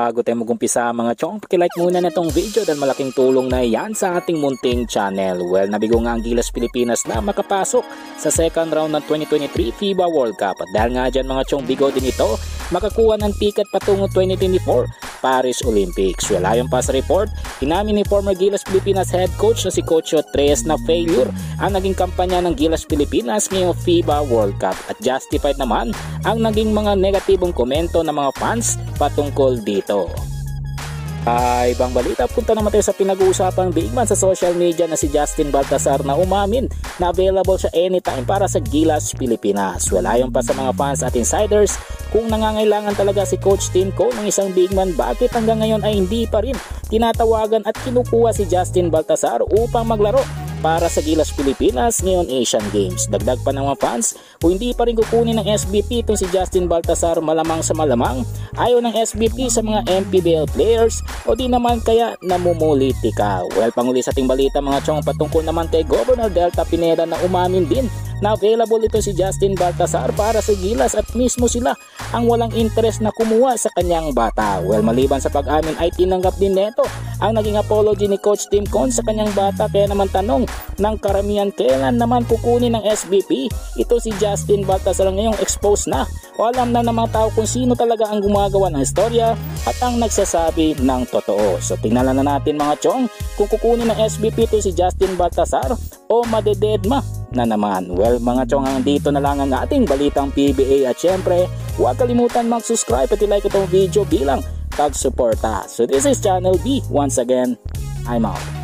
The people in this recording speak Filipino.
bago tayo mag-umpisa mga chong, pakilike muna na itong video dahil malaking tulong na yan sa ating munting channel. Well, nabigo nga ang Gilas Pilipinas na makapasok sa second round ng 2023 FIBA World Cup. At dahil nga dyan mga chong, bigo din ito, makakuha ng ticket patungo 2024 Paris Olympics. Well, ayon pa sa report, inamin ni former Gilas Pilipinas head coach na si Coach Tres na failure ang naging kampanya ng Gilas Pilipinas ngayong FIBA World Cup. At justified naman ang naging mga negatibong komento ng mga fans patungkol dito. Ibang balita, punta naman tayo sa pinag-uusapang big man sa social media na si Justin Baltasar na umamin na available siya anytime para sa Gilas Pilipinas. Well, ayon pa sa mga fans at insiders, kung nangangailangan talaga si Coach Tim Cone ng isang big man, bakit hanggang ngayon ay hindi pa rin tinatawagan at kinukuha si Justin Baltasar upang maglaro para sa Gilas Pilipinas ngayon Asian Games. Dagdag pa ng mga fans, kung hindi pa rin kukunin ng SBP itong si Justin Baltasar, malamang sa malamang ayaw ng SBP sa mga MPBL players o di naman kaya namumulitika. Well, panguli sa ating balita mga chong, patungkol naman kay Governor Delta Pineda na umamin din na available ito si Justin Baltasar para sa Gilas at mismo sila ang walang interest na kumuha sa kanyang bata. Well, maliban sa pag-amin ay tinanggap din neto ang naging apology ni Coach Tim Cone sa kanyang bata. Kaya naman tanong ng karamihan, kailan naman kukunin ng SBP ito si Justin Baltasar ngayong expose na o alam na ng mga tao kung sino talaga ang gumagawa ng istorya at ang nagsasabi ng totoo. So tingnan na natin mga chong kung kukunin ng SBP ito si Justin Baltasar o madededma na naman. Well mga chong, dito na lang ang ating balitang PBA at syempre huwag kalimutan mag-subscribe at i-like itong video bilang tag-suporta. So this is Channel B. Once again, I'm out.